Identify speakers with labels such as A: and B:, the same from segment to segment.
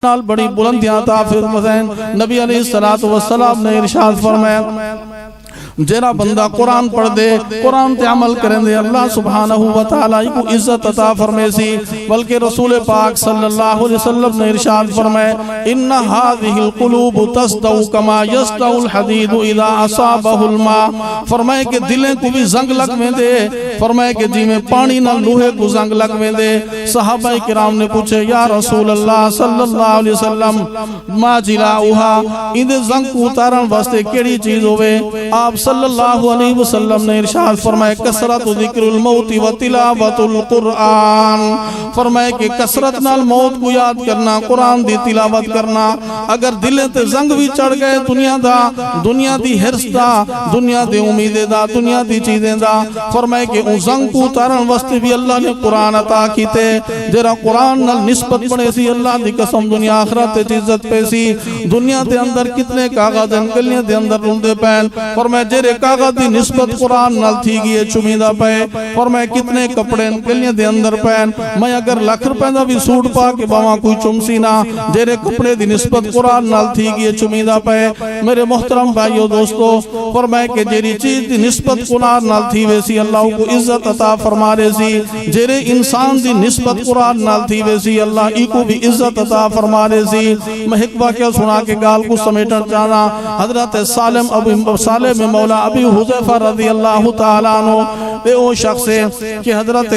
A: نال بڑی بلندیاں عطا فرمائیں۔ نبی علیہ السلام نے ارشاد فرمایا جیرا بندہ قرآن پڑھ دے، قرآن تے عمل کریں دے، اللہ سبحانہ وتعالی کو عزت عطا فرمے سی۔ بلکہ رسول پاک صلی اللہ علیہ وسلم نے ارشاد فرمائے ان هذه القلوب تصدع كما يصدع الحديد اذا اصابه الماء، فرمائے کہ دلیں کو بھی زنگ لگویں دے، فرمائے کہ جی میں پانی نہ لوہے کو زنگ لگویں دے۔ صحابہ کرام نے پوچھے یا رسول اللہ صلی اللہ علیہ وسلم ما جلاؤها، ان زنگ کو اتارن واسطے کیڑی چیز ہوئے؟ آپ صلی اللہ علیہ وسلم نے ارشاد فرمائے کثرت ذکر الموت و تلاوت القرآن، فرمائے کہ کثرت نال موت کو یاد کرنا، قرآن دی تلاوت کرنا۔ اگر دلیں تے زنگ بھی چڑھ گئے دنیا دا، دنیا دی حرص دا، دنیا دی امیدیں دا، دنیا دی چیزیں دا، فرمائے کہ ان زنگ کو اتارن واسطے بھی اللہ نے قرآن عطا کیتے۔ جرا قرآن نال نسبت بنے سی اللہ دی قسم دنیا آخرت تے عزت پہ سی۔ دنیا دے اندر کتنے کاغذ ہیں، گلیاں دے اندر روندے پین، فرمائے جیرے کاغذ دی نسبت قرآن نال تھی گئے چمیدہ پہ، فرمائے کتنے کپڑے گلیاں دے اندر پین، میں اگر لاکھ روپے دا بھی سوٹ پا کے باواں کوئی چمسی نہ، جیرے کپڑے دی نسبت قرآن نال تھی گئے چمیدہ پہ۔ میرے محترم بھائیو دوستو، فرمائے کہ جیری چیز دی نسبت قرآن نال تھی ویسی اللہ کو عزت عطا فرما رہے سی، جیرے انسان دی نسبت قرآن نال تھی ویسی اللہ ای کو بھی عزت عطا فرما رہے سی۔ میں ایک واقعہ سنا کے گال کو سمیٹن چاہنا، حضرت سالم مولا ابی حذیفہ رضی اللہ تعالیٰ عنہ بے او شخص ہے کہ حضرت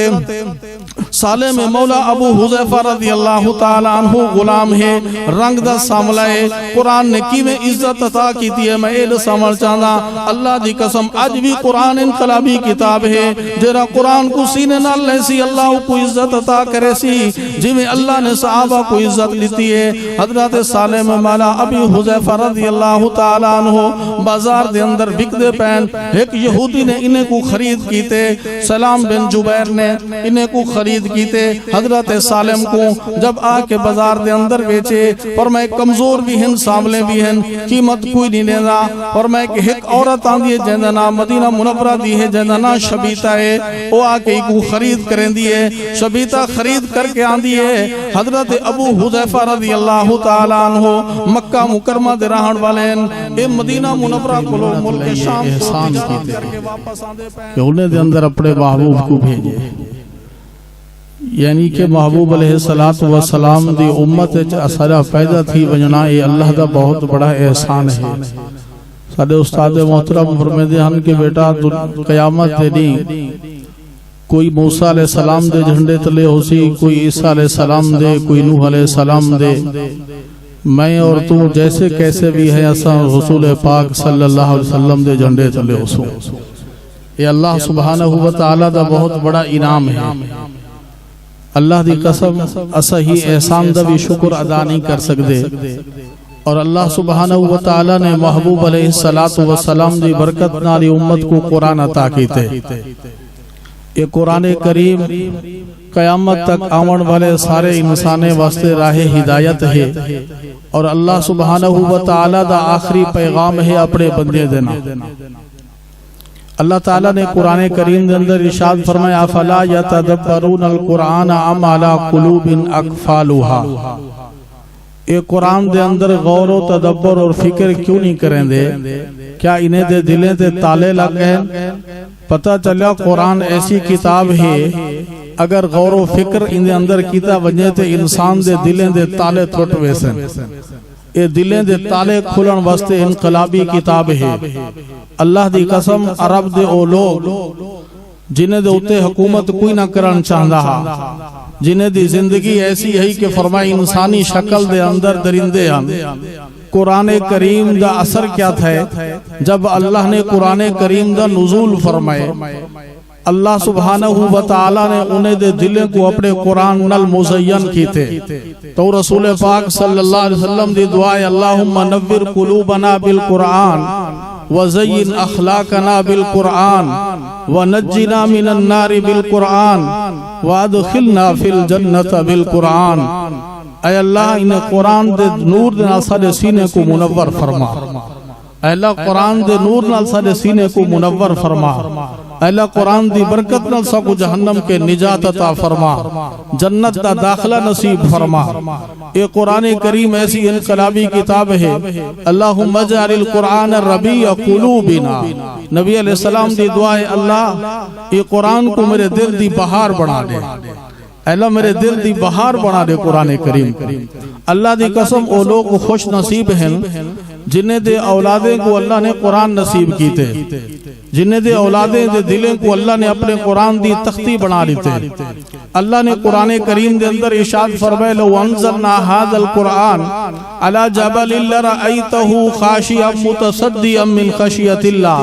A: سالم مولا ابو حذیفہ رضی اللہ تعالیٰ عنہ غلام ہے، رنگ دا ساملہ ہے، قرآن نے کی میں عزت عطا کی ہے۔ میں ایل سامل چاہنا اللہ دی قسم اج بھی قرآن انقلابی کتاب ہے، جیرا قرآن کو سینے نال لے سی اللہ کو عزت عطا کرے سی، جی میں اللہ نے صحابہ کو عزت لیتی ہے۔ حضرت سالم مولا ابی حذیفہ رضی اللہ تعالیٰ عنہ بازار دے اندر بک دے پین، ایک یہودی نے انہیں کو خرید کیتے، سلام بن جبیر نے انہیں کو خرید کیتے۔ حضرت سالم کو جب آ کے بازار دے اندر بیچے، فرمائے کمزور بھی ہیں، ساملے بھی ہیں، قیمت کوئی نہیں لینا، فرمائے کہ ایک عورت آن دیئے جہاں مدینہ منورہ دی ہے جہاں شبیتہ ہے، وہ آ کے کو خرید کریں دیئے، شبیتہ خرید کر کے آن دیئے۔ حضرت ابو حذیفہ رضی اللہ تعالیٰ عنہ مکہ مکرمہ دے رہن والے ہیں، مدینہ منورہ کو لوگ ملک شام کو تجارت کر کے واپس آن دے پائیں کہ انہیں دے اندر اپنے محبوب کو بھیجے، یعنی کہ محبوب علیہ السلام دی امت اثرہ پیدا تھی وجنا یہ اللہ دا بہت بڑا احسان ہے۔ سارے استاد محترم فرمیدے ہن کہ بیٹا قیامت دے نہیں کوئی موسیٰ علیہ السلام دے جھنڈے تلے ہو سی، کوئی عیسیٰ علیہ السلام دے، کوئی نوح علیہ السلام دے، میں اور تو جیسے کیسے بھی ہے ایسا رسول پاک صلی اللہ علیہ وسلم دے جھنڈے تلے ہو سو۔ یہ اللہ سبحانہ وتعالی دا بہت بڑا انعام ہے۔ اللہ دی قسم اسا ہی احسان دا بھی شکر ادا نہیں کر سکتے، اور اللہ سبحانہ وتعالی نے محبوب علیہ السلام دی برکت نالی امت کو قرآن عطا کیتے۔ یہ قرآن کریم قیامت تک آمن والے سارے انسانے واسطے راہ ہدایت ہے، اور اللہ سبحانہ وتعالی دا آخری پیغام ہے اپنے بندے دینا۔ اللہ تعالیٰ نے قرآن کریم دے اندر ارشاد فرمایا افلا یتدبرون القرآن ام علی قلوب اقفالها، اے قرآن دے اندر غور و تدبر اور فکر کیوں نہیں کریں دے؟ کیا انہیں دے دلیں تے تالے لگ گئے؟ پتہ چلا قرآن ایسی کتاب ہے اگر غور و فکر ان دے اندر کیتا وجہ تے انسان دے دلیں دے تالے تھوٹ ویسن۔ اے دلیں دے تالے کھلن واسطے انقلابی کتاب ہے۔ اللہ دی قسم عرب دے او لوگ جنہیں دے اتے حکومت کوئی نہ کرن چاہندہ ہا، جنہیں دی زندگی ایسی ہے کہ فرمائی انسانی شکل دے اندر درندے ہیں۔ قرآن کریم دا اثر کیا تھا جب اللہ نے قرآن کریم دا نزول فرمائے؟ اللہ سبحانہ وتعالی نے انہیں دے دلیں کو اپنے قرآن نل مزین کی تھے۔ تو رسول پاک صلی اللہ علیہ وسلم دی دعائے اللہم نور قلوبنا بالقرآن وزین اخلاقنا بالقرآن ونجنا من النار بالقرآن وادخلنا فی الجنت بالقرآن۔ اے اللہ انہیں قرآن دے نور دے ناصر سینے کو منور فرما۔ اے اللہ قرآن دے نور نال سارے سینے کو منور فرما، اے اللہ قرآن دی برکت نال ساکو جہنم کے نجات عطا فرما، جنت دا داخلہ نصیب فرما۔ یہ قرآن کریم ایسی انقلابی کتاب ہے، اللہم اجعل القرآن ربیع قلوبنا، نبی علیہ السلام دی دعا ہے اللہ یہ قرآن کو میرے دل دی بہار بنا دے، اے اللہ میرے دل دی بہار بنا دے قرآن کریم۔ اللہ دی قسم او لوگ خوش نصیب ہیں جنہیں دے اولادیں کو اللہ نے قرآن نصیب کیتے، جنہیں دے اولادیں دے دلیں کو اللہ نے اپنے قرآن دی تختی بنا لیتے۔ اللہ نے قرآن کریم دے اندر ارشاد فرمائے لو انزلنا هذا القرآن على جبل لرأيته خاشعا متصدعا من خشیۃ اللہ،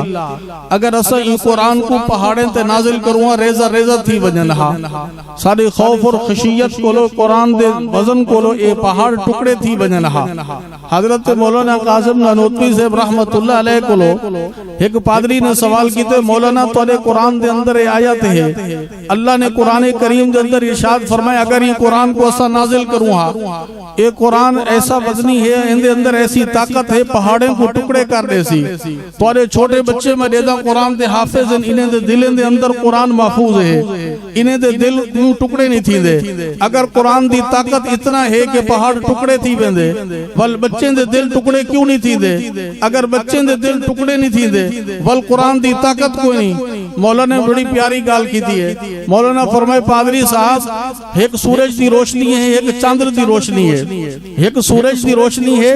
A: اگر اسا یہ قرآن کو پہاڑیں تے نازل کروں ریزہ ریزہ تھی وجنہا، سارے خوف اور خشیت کو لو قرآن دے وزن کو لو اے پہاڑ ٹکڑے تھی وجنہا۔ حضرت مولانا قاسم نانوتوی صاحب رحمت اللہ علیہ کو لو ایک پادری نے سوال کیتے مولانا تو قرآن دے اندر آیت ہے، اللہ نے قرآن کریم دے اندر ارشاد فرمایا اگر یہ قرآن کو اسا نازل کروں ہاں یہ قرآن ایسا وزنی ہے، ان دے اندر ایسی طاقت ہے پہاڑیں کو ٹکڑے کر دے سی، تو چھوٹے بچے میں دیدہ قرآن دے حافظ ہیں، انہیں دے دلیں دے اندر قرآن محفوظ ہے، انہیں دے دل ٹکڑے نہیں تھی دے۔ اگر قرآن دی طاقت اتنا ہے کہ پہاڑ ٹکڑے تھی بندے، ول بچے دے دل ٹکڑے کیوں نہیں تھی دے؟ اگر بچے دے دل ٹکڑے نہیں تھی دے ول قرآن دی طاقت کوئی نہیں۔ مولانا نے بڑی پیاری گال کی تھی ہے، مولانا فرمائے پادری صاحب ایک سورج دی روشنی ہے ایک چاندر دی روشنی ہے، ایک سورج دی روشنی ہے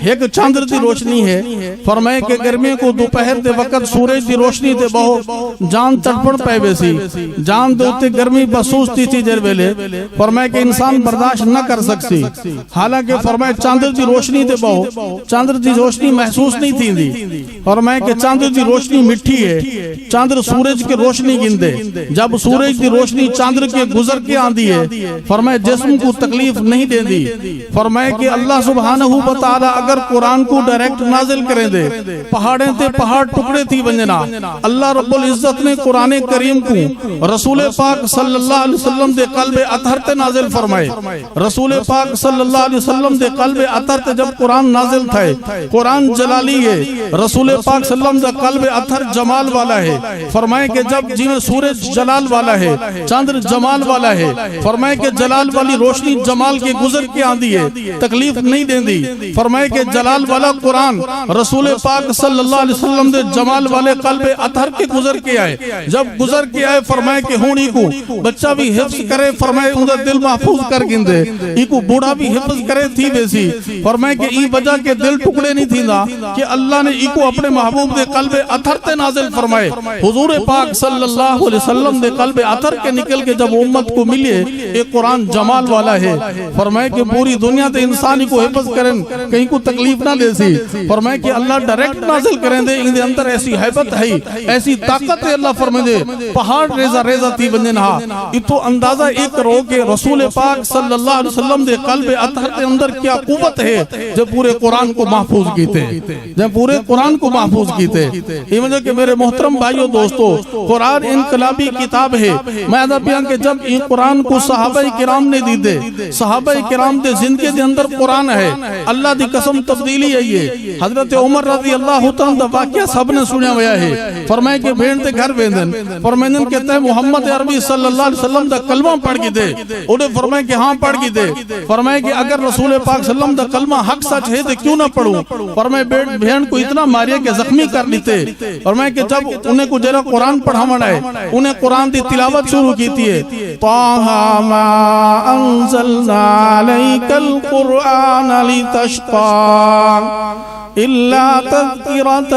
A: ایک چاندر دی روشنی ہے۔ فرمائے کہ گرمی کو دوپہر دے وقت سورج دی روشنی تے بہو جان تڑپڑ پے ویسی، جان دے اتے گرمی محسوس تھی تھی جر ویلے، فرمائے کہ انسان برداشت نہ کر سکسی، حالانکہ فرمائے چاندر دی روشنی تے بہو چاندر دی روشنی محسوس نہیں تھی دی، فرمائے کہ چاندر دی روشنی مٹھی ہے، چاندر سورج کے روشنی گندے، جب سورج دی روشنی چاندر کے گزر کے آندی ہے فرمائے جسم کو تکلیف نہیں دے دی۔ فرمائے کہ اللہ سبحانہ وتعالی اگر قرآن کو ڈائریکٹ نازل کریں دے پہاڑیں تے پہاڑ ٹکڑے تھی بنجنا، اللہ رب العزت نے قرآن کریم کو رسول پاک صلی اللہ علیہ وسلم دے قلب اطہر تے نازل فرمائے۔ رسول پاک صلی اللہ علیہ وسلم دے قلب اطہر تے جب قرآن نازل تھے، قرآن جلالی ہے، رسول پاک صلی اللہ علیہ وسلم دے قلب اطہر جمال والا ہے۔ فرمائے کہ جب جی میں سورج جلال والا ہے چاندر جمال والا ہے، فرمائے کہ جلال والی روشنی جمال کے گزر کے آندی ہے تکلیف نہیں دین دی۔ فرمائے کہ جلال والا قرآن رسول پاک صلی اللہ علیہ وسلم دے جمال والے قلب اطہر کے گزر کے آئے، جب گزر کے آئے فرمائے کہ ہونی کو بچہ بھی حفظ کرے، فرمائے اندر دل محفوظ کر گندے، ای کو بوڑھا بھی حفظ کرے تھی بیسی۔ فرمائے کہ ای وجہ کے دل ٹکڑے نہیں تھی دا کہ اللہ نے ای کو اپنے محبوب دے قلب اطہر تے نازل فرمائے۔ حضور پاک صلی اللہ علیہ وسلم دے قلب اطہر کے نکل کے جب امت کو ملے ایک قرآن جمال والا ہے، فرمائے کہ پوری دنیا تے انسانی کو حفظ کریں کہیں کو تکلیف نہ دے سی، فرمائے کہ اللہ ڈائریکٹ نازل کریں دے، ان دے اندر ایسی حیبت ہے ایسی طاقت ہے، اللہ فرمائے دے پہاڑ ریزہ ریزہ تھی بنجنہا۔ اتو اندازہ ایک کرو کہ رسول پاک صلی اللہ علیہ وسلم دے قلب اطہر کے اندر کیا قوت ہے جب پورے قرآن کو محفوظ کیتے، جب پورے قرآن کو محفوظ کیتے۔ یہ وجہ کہ میرے محترم بھائیو دوستو قرآن انقلابی کتاب ہے۔ میں ادھا پیان کہ جب ان قرآن کو صحابہ کرام نے دی دے، صحابہ کرام دے زندگی دے اندر قرآن ہے، اللہ دی قسم تبدیلی ہے یہ۔ حضرت عمر رضی اللہ تعالیٰ دا واقعہ سب نے سنیا ہویا ہے، فرمائے کہ بین تے گھر بیندن، فرمائن کہتا ہے محمد عربی صلی اللہ علیہ وسلم دا کلمہ پڑھ گی دے، انہیں فرمائے کہ ہاں پڑھ گی دے، فرمائے کہ اگر رسول پاک صلی اللہ علیہ وسلم دا کلمہ حق سچ ہے تو کیوں نہ پڑھوں، فرمائے بین کو اتنا ماریا کہ زخمی کر لیتے۔ فرمائے کہ جب انہیں کو جرہ قرآن پڑھانا ہے انہیں قرآن دی تلاوت شروع کیتی ہے، طٰہَ مَا أَنزَلْنَا عَلَيْكَ الْقُرْآنَ لِتَشْقَىٰ إِلَّا تَذْكِرَةً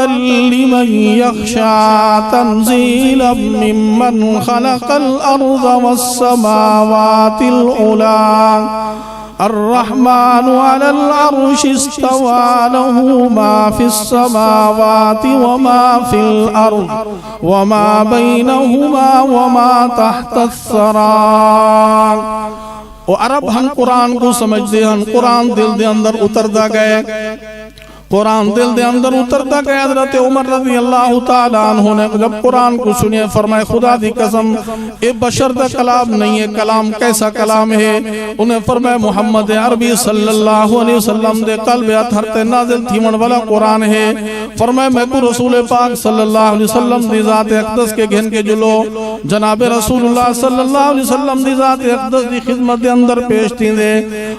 A: لِمَنْ يَخْشَىٰ تَنزِيلًا مِّمَّنْ خَلَقَ الْأَرْضَ وَالسَّمَاوَاتِ الْعُلَىٰ الرحمن على العرش استوى له ما في السماوات وما في الأرض وما بينهما وما تحت الثرى۔ اور عرب ہم قرآن کو سمجھ دے، ہم قرآن دل دے اندر اتر دا گئے، قرآن دل دے اندر اترتا کہ حضرت عمر رضی اللہ تعالیٰ عنہ نے جب قرآن کو سنیا فرمائے خدا دی قسم اے بشر دا کلام نہیں ہے، کلام کیسا کلام ہے؟ انہیں فرمائے محمد عربی صلی اللہ علیہ وسلم دے قلب اطہر تے نازل تھیمن والا قرآن ہے۔ فرمائے میں کو رسول پاک صلی اللہ علیہ وسلم دی ذات اقدس کے گھن کے جلو جناب رسول اللہ صلی اللہ علیہ وسلم دی ذات اقدس دی خدمت دے اندر پیش تھی دے۔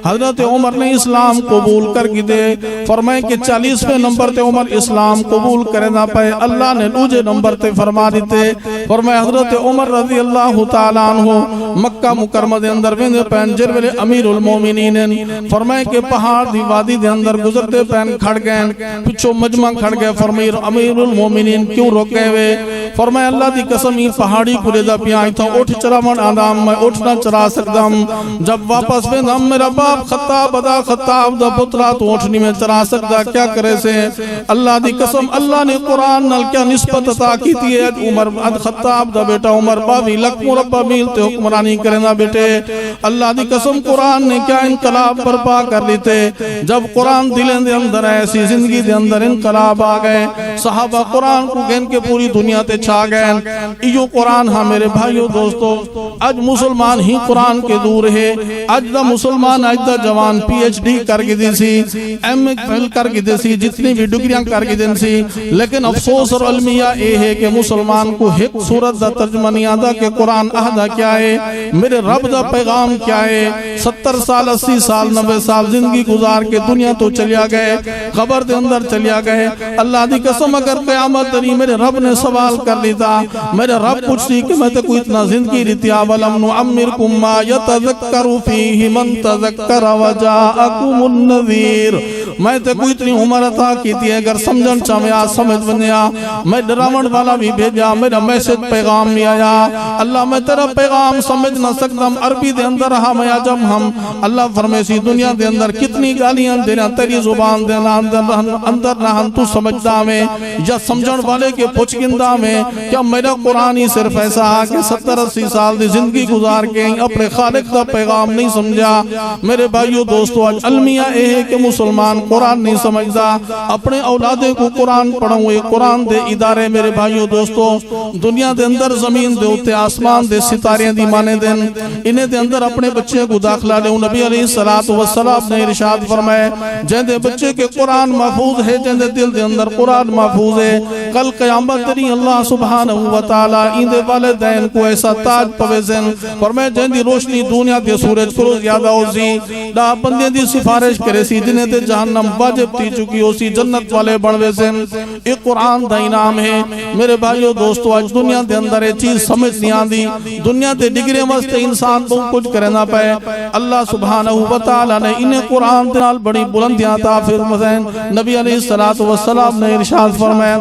A: حضرت عمر نے اسلام قبول کر کی دے۔ فرمائے کہ 40ویں نمبر تے عمر اسلام قبول کرے نہ پائے، اللہ نے دوجے نمبر تے فرما دیتے۔ فرمائے حضرت عمر رضی اللہ تعالیٰ عنہ مکہ مکرمہ دے اندر ویندے پین جر ویلے امیر المومنین فرمائے کہ پہاڑ دی وادی دے اندر گزرتے پین کھڑ گئے، پچھو مجمع کھڑ گئے۔ فرمائے امیر المومنین کیوں روکے ہوئے؟ فرمائے اللہ دی قسم یہ پہاڑی کو لے دا پیائی تھا اٹھ چرا من آدم میں اٹھنا چرا سکتا ہوں، جب واپس ویندم میرا باپ خطاب ادا خطاب دا پترا تو اٹھنی میں چرا سکتا کیا کرے سے؟ اللہ دی قسم اللہ نے قرآن نال کیا نسبت عطا کی تھی ہے؟ عمر خطاب دا بیٹا عمر 22 لکھ مربع میل تے حکمرانی کرنا بیٹے۔ اللہ دی قسم قرآن نے کیا انقلاب برپا کر لیتے؟ جب قرآن دلیں دے اندر ایسی زندگی دے اندر انقلاب آ گئے، صحابہ قرآن کو گھن کے پوری دنیا تے چھا گئے۔ ایو قرآن ہاں میرے بھائیو دوستو آج مسلمان ہی قرآن کے دور ہے۔ آج دا مسلمان آج دا جوان پی ایچ ڈی کر کے دی سی، ایم ایل کر کے دی سی، جتنی بھی ڈگریاں کر کے دن سی، لیکن افسوس اور علمیہ اے ہے کہ مسلمان کو ایک صورت دا ترجمہ نہیں آدھا کہ قرآن اہدہ کیا ہے، میرے رب دا پیغام کیا ہے۔ 70 سال 80 سال 90 سال زندگی گزار کے دنیا تو چلیا گئے، قبر دے اندر چلیا گئے۔ اللہ دی قسم اگر قیامت دنی میرے رب نے سوال کر لیتا، میرے رب پوچھتی کہ میں تے کوئی اتنا زندگی لیتی آولم نعمرکم ما یتذکر فیہ من تذکر وجاءکم النذیر، میں تے کوئی اتنی عمر عطا کی تھی اگر سمجھن چاہیا سمجھ بنیا، میں ڈراون والا بھی بھیجا، میرا میسج پیغام بھی آیا۔ اللہ میں تیرا پیغام سمجھ نہ سکتا، عربی دے اندر ہم یا جب ہم اللہ فرمیسی دنیا دے اندر کتنی گالیاں دینا تیری زبان دے اندر نہ ہم تو سمجھدا میں یا سمجھن والے کے پوچھ گندہ میں کیا میرا قرآن ہی صرف ایسا کہ 70-80 سال دی زندگی گزار کے اپنے خالق دا پیغام نہیں سمجھا؟ میرے بھائیو دوستو آج المیہ اے ہے کہ مسلمان قرآن نہیں سمجھدا، اپنے اولادے کو قرآن پڑھوں، قرآن دے ادارے میرے بھائیو دوستو دنیا دے اندر زمین دے اتے آسمان دے ستارے دی مانے دن انہیں دے اندر اپنے بچے کو داخلہ لے۔ نبی علیہ السلام نے ارشاد فرمائے جن دے بچے کے قرآن محفوظ ہے، جن دے دل دے اندر قرآن محفوظ ہے، کل قیامت دنی اللہ سبحانہ وتعالی ان دے والدین کو ایسا تاج پویزن فرمائے جن دی روشنی دنیا دے سورج کو زیادہ ہوزی دا بندے دی سفارش کرے سی جنہیں تے جہنم واجب تھی چکی ہو سی جنت والے بڑھوے سن۔ ایک قرآن دا انعام ہے میرے بھائیو دوستو آج دنیا دے اندر ایک چیز سمجھ نہیں آندی، دنیا دے ڈگرے واسطے انسان بہت کچھ کرے نہ پائے۔ اللہ سبحانہ وتعالی نے انہیں قرآن دے نال بڑی بلندیاں عطا فرمائیں۔ نبی علیہ السلام نے ارشاد فرمایا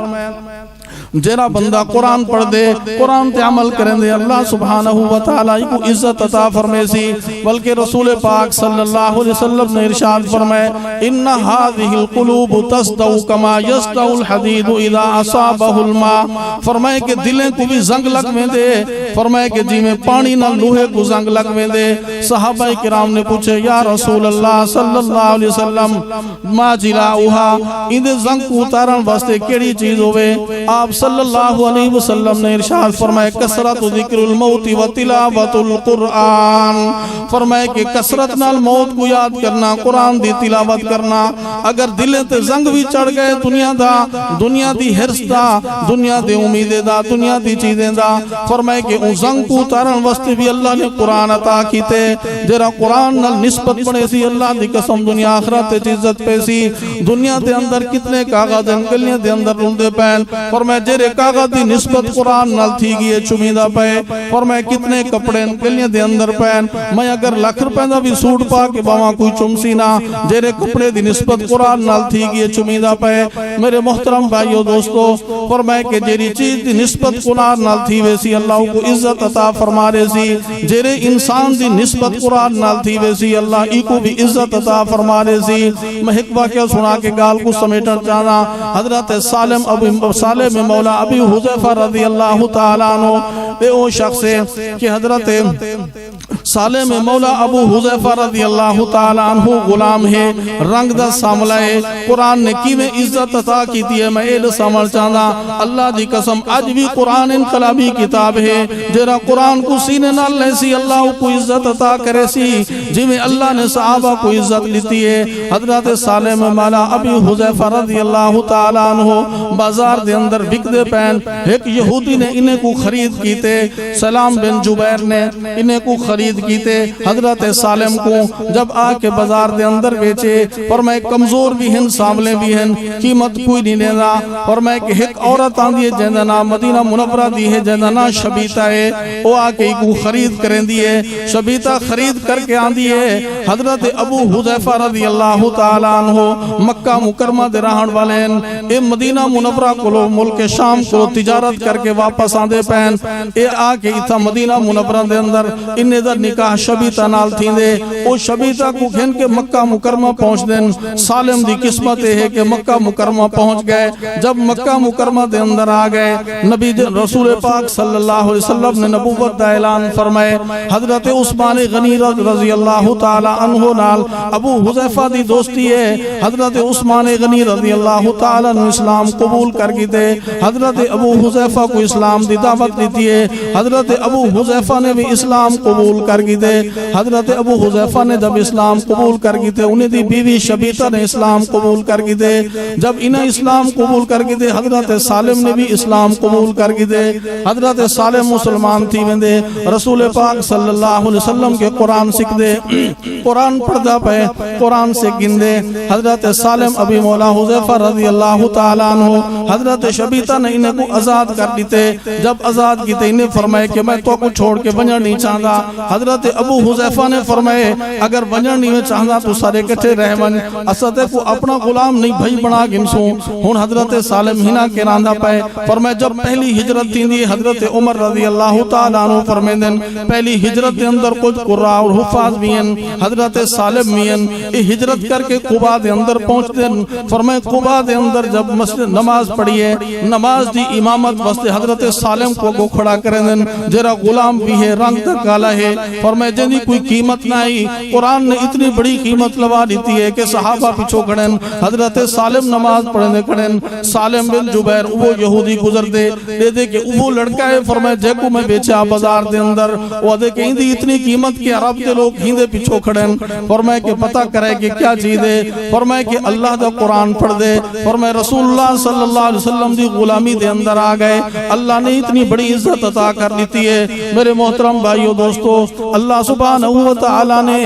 A: جیرا بندہ قرآن پڑھ دے قرآن تے عمل کریں دے اللہ سبحانہ وتعالی کو عزت عطا فرمے سی، بلکہ رسول پاک صلی اللہ علیہ وسلم نے ارشاد فرمائے ان هذه القلوب تصدع كما يصدع الحديد اذا اصابه الماء، فرمائے کہ دلیں کو بھی زنگ لگ میں دے، فرمائے کہ جی میں پانی نہ لوہے کو زنگ لگ میں دے۔ صحابہ کرام نے پوچھے یا رسول اللہ صلی اللہ علیہ وسلم ما جلاؤها، ان زنگ کو اتارن واسطے کیڑی چیز ہوئے؟ آپ صلی اللہ علیہ وسلم نے ارشاد فرمائے کثرت ذکر الموت و تلاوت القرآن، فرمائے کہ کثرت نال موت کو یاد کرنا، قرآن دی تلاوت کرنا۔ اگر دلیں تے زنگ بھی چڑھ گئے دنیا دا، دنیا دی حرص دا، دنیا دی امید دا، دنیا دی چیزیں دا، فرمائے کہ ان زنگ کو اتارن واسطے بھی اللہ نے قرآن عطا کیتے۔ جرا قرآن نال نسبت پڑے سی اللہ دی قسم دنیا آخرت تے عزت پہ سی۔ دنیا دے اندر کتنے کاغذ گلیاں دے اندر رلدے پین، فرمائے جیرے کاغذ دی نسبت قرآن نال تھی گئے چمیدہ پہ، فرمائے کتنے کپڑے گلیاں دے اندر پین، میں اگر لکھ روپے دا بھی سوٹ پا کے باواں کوئی چمسی نہ، جیرے کپڑے دی نسبت قرآن نال تھی گئے چمیدہ پہ۔ میرے محترم بھائیو دوستو فرمائے کہ جیری چیز دی نسبت قرآن نال تھی ویسی اللہ کو عزت عطا فرما رہے سی، جیرے انسان دی نسبت قرآن نال تھی ویسی اللہ ای کو بھی عزت عطا فرما رہے سی۔ میں ایک واقعہ سنا کے گال کو سمیٹر جانا، حضرت سالم مولا ابی حذیفہ رضی اللہ تعالیٰ عنہ بے او شخص ہے کہ حضرت سالم مولا ابو حذیفہ رضی اللہ تعالیٰ عنہ غلام ہے رنگ دا ساملہ ہے قرآن نے کی میں عزت عطا کی تھی ہے میں ایل سامل چاہنا اللہ دی قسم آج بھی قرآن انقلابی کتاب ہے جیرا قرآن کو سینے نال لیسی اللہ کو عزت عطا کرے سی جی میں اللہ نے صحابہ کو عزت لیتی ہے حضرت سالم مولا ابو حذیفہ رضی اللہ تعالیٰ عنہ بازار دے اندر بک دے پین ایک یہودی نے انہیں کو خرید کیتے سلام بن جبیر نے انہیں کو خرید کیتے حضرت سالم کو جب آ کے بازار دے اندر بیچے پر میں کمزور بھی ہیں ساملے بھی ہیں قیمت کوئی نہیں لینا پر میں کہ ایک عورت آن دیئے جہدنا مدینہ منورہ دی ہے جہدنا شبیتہ ہے وہ آ کے کو خرید کریں دیئے شبیتہ خرید کر کے آن دیئے حضرت ابو حذیفہ رضی اللہ تعالیٰ عنہ مکہ مکرمہ دے رہن والے اے مدینہ منورہ کو ملک شام کو تجارت کر کے واپس آن دے پین اے آ کے اتھا مدینہ منورہ دے اندر انہیں در نکاح شبیتہ نال تھیں دے او شبیتہ کو کھین کے مکہ مکرمہ پہنچ دیں سالم دی قسمت ہے کہ مکہ مکرمہ پہنچ گئے جب مکہ مکرمہ دے اندر آ گئے نبی رسول پاک صلی اللہ علیہ وسلم نے نبوت دا اعلان فرمائے حضرت عثمان غنی رضی اللہ تعالی عنہ نال ابو حذیفہ دی دوستی ہے حضرت عثمان غنی رضی اللہ تعالی عنہ اسلام قبول کر گی دے حضرت ابو حذیفہ کو اسلام دی دعوت دیتی ہے حضرت ابو حذیفہ نے بھی اسلام قبول کر گی دے حضرت ابو حذیفہ نے جب اسلام قبول کر گی دے انہیں دی بیوی شبیتہ نے اسلام قبول کر گی دے جب انہیں اسلام قبول کر گی دے حضرت سالم نے بھی اسلام قبول کر گی دے حضرت سالم مسلمان تھی میں دے رسول پاک صلی اللہ علیہ وسلم کے قرآن سکھ دے قرآن پڑھدا پہ قرآن سے گن دے حضرت سالم ابی مولا حذیفہ رضی اللہ تعالیٰ عنہ حضرت شبیتہ نے انہیں کو آزاد کر دیتے جب آزاد کیتے انہیں فرمائے کہ میں تو کو چھوڑ کے بنجر نہیں چاہتا حضرت ابو حذیفہ نے فرمائے اگر بنجر نہیں چاہتا تو سارے کٹھے رہ من اسدے کو اپنا غلام نہیں بھائی بنا گنسوں ہون حضرت سالم ہینا کے راندہ پائے فرمائے جب پہلی ہجرت تھی دی حضرت عمر رضی اللہ تعالیٰ عنہ فرمائے دن پہلی ہجرت دے اندر کچھ قرآن اور حفاظ بھی ہیں حضرت سالم بھی ہیں ہجرت کر کے قبا دے اندر پہنچ دن فرمائے قبا دے اندر جب مسجد نماز پڑھی ہے نماز دی امامت واسطے حضرت سالم کو کھڑا کریں دن جرا غلام بھی ہے رنگ تک کالا ہے فرمائے جنہی کوئی قیمت نہ آئی قرآن نے اتنی بڑی قیمت لوا دیتی ہے کہ صحابہ پیچھو کھڑیں حضرت سالم نماز پڑھنے کھڑیں سالم بن جبیر وہ یہودی گزر دے دے کہ وہ لڑکا ہے فرمائے جے کو میں بیچا بازار دے اندر وہ دے کہ ہندی اتنی قیمت کی عرب کے لوگ ہندے پیچھو کھڑیں فرمائے کہ پتہ کرے کہ کیا چیز ہے فرمائے کہ اللہ دا قرآن پڑھ دے فرمائے رسول اللہ صلی اللہ علیہ وسلم دی غلامی دے اندر آ گئے اللہ نے اتنی بڑی عزت عطا کر لیتی ہے میرے محترم بھائیو دوستو اللہ سبحانہ و تعالی نے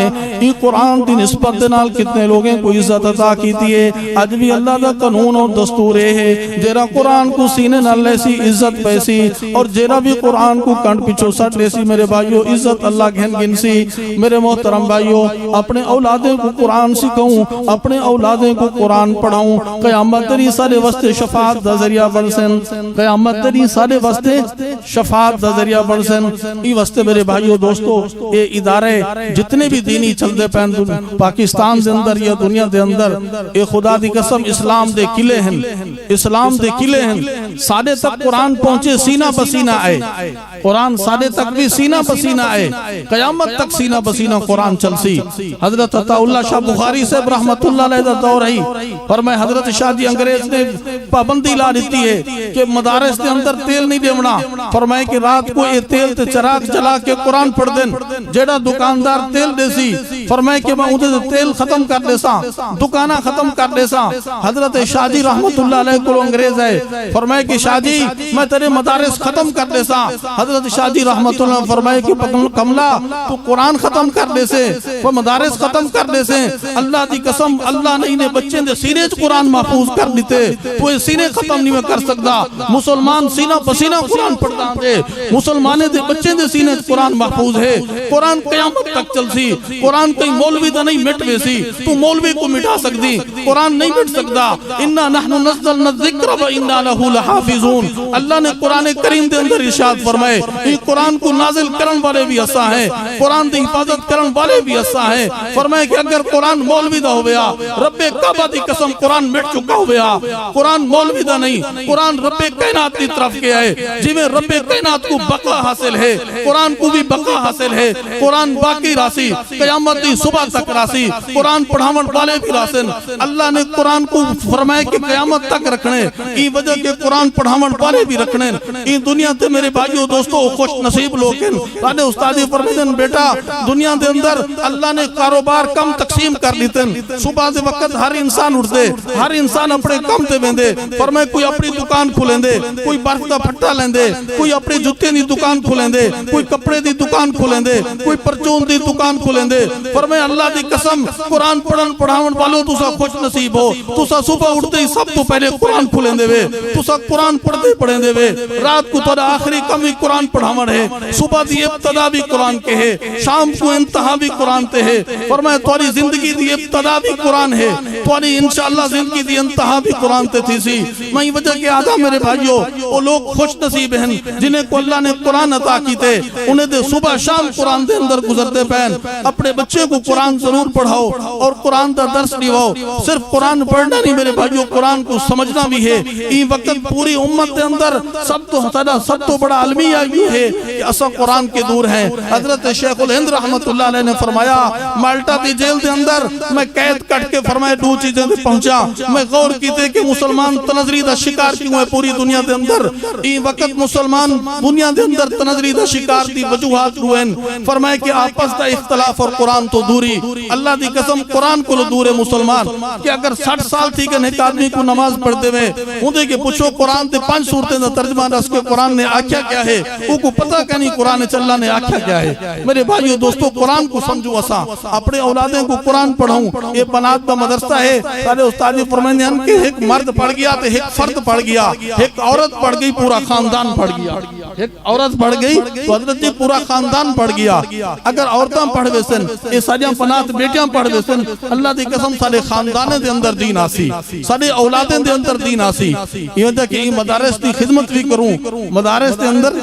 A: یہ قرآن دی نسبت دنال کتنے لوگیں کو عزت عطا کیتی ہے آج بھی اللہ دا قانون اور دستور ہے جیرا قرآن کو سینے نہ لیسی عزت پیسی اور جیرا بھی قرآن کو کنٹ پیچھو سٹ لیسی میرے بھائیو عزت اللہ گھن گنسی میرے محترم بھائیو اپنے اولادیں کو قرآن سکھاؤں اپنے اولادیں کو قرآن پڑھاؤں قیامت تری سارے واسطے شفاعت دا ذریعہ برسن قیامت تری سارے واسطے شفاعت دا ذریعہ برسن یہ واسطے میرے بھائیو دوستو یہ ادارے جتنے بھی دینی چل دے پہن پاکستان دے اندر یا دنیا دے اندر اے خدا دی قسم اسلام دے قلعے ہیں اسلام دے قلعے ہیں سادے تک قرآن پہنچے سینہ بسینہ آئے قرآن سادے تک بھی سینہ بسینہ آئے قیامت تک سینہ بسینہ قرآن چل سی حضرت عطا اللہ شاہ بخاری سے رحمت اللہ علیہ دا دور رہی فرمائے حضرت شاہ جی انگریز نے پابندی لا دیتی ہے کہ مدارس دے اندر تیل نہیں دیونا فرمائے کہ رات کو یہ تیل تے چراغ جلا کے قرآن پڑھ دیں جیڑا دکاندار تیل دے سی فرمائے کہ میں انہیں تیل ختم کر دے سا دکانہ ختم کر دے سا حضرت شاہ جی رحمت اللہ علیہ کو انگریز ہے فرمائے کہ شاہ جی میں تیرے مدارس ختم کر دے سا حضرت شاہ جی رحمت اللہ فرمائے کہ کملا تو قرآن ختم کر دے سے وہ مدارس ختم کر دے سے اللہ دی قسم اللہ نے انہیں بچے دے سینے قرآن محفوظ کر دیتے وہ سینے ختم نہیں میں کر سکتا مسلمان سینہ پسینہ قرآن پڑھتا دے مسلمانے دے بچے دے سینے قرآن محفوظ ہے قرآن قیامت تک چل سی قرآن کئی مولوی دا نہیں مٹ وے سی تو مولوی کو مٹا سکتی قرآن نہیں مٹ سکتا انا نحن نزلنا الذکر و انا لہ لحافظون اللہ نے قرآن کریم دے اندر ارشاد فرمائے یہ قرآن کو نازل کرن والے بھی ایسا ہے قرآن دی حفاظت کرن والے بھی ایسا ہے فرمائے کہ اگر قرآن مولوی دا ہویا رب کعبہ دی قسم قرآن مٹ چکا ہویا قرآن مولوی دا نہیں قرآن رب کائنات کی طرف کے آئے جی میں رب کائنات کو بقا حاصل ہے قرآن کو بھی بقا حاصل حاصل ہے قرآن باقی راسی قیامت دی صبح تک راسی قرآن پڑھاون والے بھی راسن اللہ نے قرآن کو فرمائے کہ قیامت تک رکھنے ای وجہ کے قرآن پڑھاون والے بھی رکھنے ای دنیا تے میرے بھائیو دوستو خوش نصیب لوگ ہیں سانے استادی فرمیدن بیٹا دنیا دے اندر اللہ نے کاروبار کم تقسیم کر لیتن صبح دے وقت ہر انسان اٹھ دے ہر انسان اپنے کم تے بیندے فرمائے کوئی اپنی دکان کھولیں دے کوئی برف دا پھٹا لیں دے کوئی اپنی جتے دی دکان کھولیں دے کوئی کپڑے دی دکان کھولیں دے کوئی پرچون دی دکان کھولیں دے فرمائے اللہ دی قسم قرآن پڑھن پڑھاون والو تسا خوش نصیب ہو تسا صبح اٹھتے ہی سب تو پہلے قرآن کھولیں دے وے تسا قرآن پڑھتے پڑھیں دے وے رات کو تھوڑا آخری کم ہی قرآن پڑھاون ہے صبح دی ابتدا بھی قرآن کے ہے شام کو انتہا بھی قرآن تے ہے فرمائے توری زندگی دی ابتدا بھی قرآن ہے توری انشاءاللہ زندگی دی انتہا بھی قرآن تے تھی سی میں وجہ کے آدھا میرے بھائیو وہ لوگ خوش نصیب ہیں جنہیں کو اللہ نے قرآن عطا کی تے انہیں دے صبح شام قرآن دے اندر گزرتے پہن اپنے بچے کو قرآن ضرور پڑھاؤ اور قرآن دا درس لیواؤ صرف قرآن پڑھنا نہیں میرے بھائیو قرآن کو سمجھنا بھی ہے یہ وقت پوری امت دے اندر سب تو بڑا علمیہ یہ ہے کہ اسا قرآن کے دور ہیں حضرت شیخ الہند رحمت اللہ علیہ نے فرمایا مالٹا دی جیل دے اندر میں قید کٹ کے فرمائے دو چیزیں دے پہنچا میں غور کیتے کہ مسلمان تنظری دا شکار کیوں ہے پوری دنیا دے اندر یہ وقت مسلمان دنیا دے اندر تنظری دا شکار دی وجوہات روئن فرمائے کہ آپس دا اختلاف اور قرآن تو دوری اللہ دی قسم قرآن کو لو دور ہے مسلمان کہ اگر 60 سال تھی کہ ایک آدمی کو نماز پڑھتے ہوئے ہوندے کہ پوچھو قرآن تے 5 صورتیں دا ترجمہ اس کے قرآن نے آکھیا کیا ہے وہ کو پتہ کہ نہیں قرآن چلا نے آکھیا کیا ہے میرے بھائیو دوستو قرآن کو سمجھو اسا اپنے اولادیں کو قرآن پڑھاؤں یہ پنات دا مدرسہ ہے سارے استادی فرمائیں کہ ایک مرد پڑھ گیا تو ایک فرد پڑھ گیا ایک عورت پڑھ گئی پورا خاندان پڑھ گیا ایک عورت پڑھ گئی تو حضرت جی پورا خاندان پڑھ گیا اگر عورتاں پڑھ ویسن یہ ساریاں پنات بیٹیاں پڑھ ویسن اللہ دی قسم سارے خاندانے دے اندر دین آسی سارے اولادیں دے اندر دین آسی یہ وجہ کہ مدارس دی خدمت بھی کروں مدارس دے اندر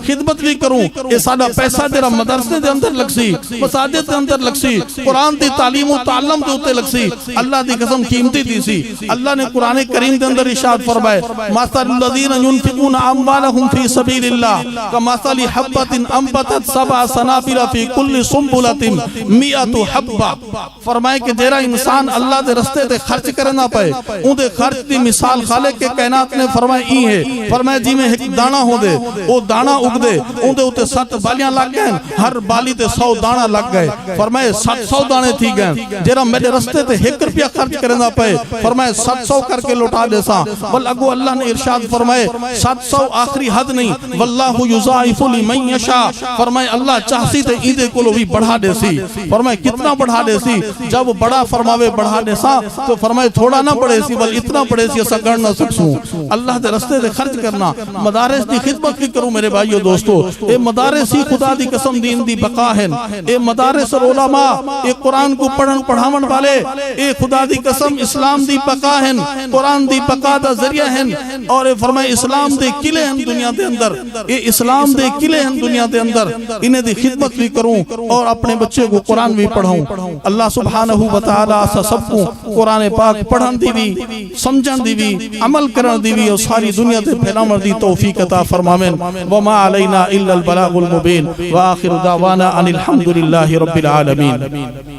A: خدمت بھی کروں یہ سارا پیسہ جرا مدرسے دے اندر لگسی مساجد دے اندر لگسی قرآن دی تعلیم و تعلم دے ہوتے لگسی اللہ دی قسم قیمتی دی سی اللہ نے قرآن کریم دے اندر ارشاد فرمائے مثل الذین ينفقون اموالهم فی سبیل اللہ کمثل حبۃ انبتت 7 سنابل فی کل سنبلۃ 100 حبہ فرمائے کہ جیرا انسان اللہ دے رستے تے خرچ کرنا پائے اون دے خرچ دی مثال خالق کے کائنات نے فرمائے ای ہے فرمائے جی میں ایک دانا ہو دے او دانا اگ دے اون دے اوتے 7 بالیاں لگ گئے ہر بالی تے 100 دانا لگ گئے فرمائے 700 دانے تھی گئے جیرا میرے رستے تے 1 روپیہ خرچ کرنا پائے فرمائے 700 کر کے لوٹا دے سا بل اگو اللہ نے ارشاد فرمائے 700 آخری حد نہیں واللہ یضاعف لمن یشاء فرمائے اللہ چاہسی تے ایدے کو بھی بڑھا دے سی فرمائے کتنا بڑھا دے سی جب بڑا فرماوے بڑھا دے سا تو فرمائے تھوڑا نہ پڑے سی بل اتنا پڑے سی ایسا گڑ نہ سکسوں اللہ دے رستے دے خرچ کرنا مدارس دی خدمت بھی کروں میرے بھائیو دوستو اے مدارس ہی خدا دی قسم دین دی بقا ہے اے مدارس علماء اے قرآن کو پڑھن پڑھاون والے اے خدا دی قسم اسلام دی بقا ہے قرآن دی بقا دا ذریعہ ہے اور اے فرمائے اسلام دے قلعے ہیں دنیا دے اندر اے اسلام دے قلعے ہیں دنیا دے اندر انہیں دی خدمت بھی کروں اور اپنے بچے کو قرآن بھی پڑھاؤں اللہ سبحانہ وتعالی سب کو قرآن پاک پڑھن دی بھی سمجھن دی بھی عمل کرن دی بھی اور ساری دنیا تے پھیلاون دی توفیق عطا فرماویں وما علینا الا البلاغ المبین وآخر دعوانا ان الحمد للہ رب العالمین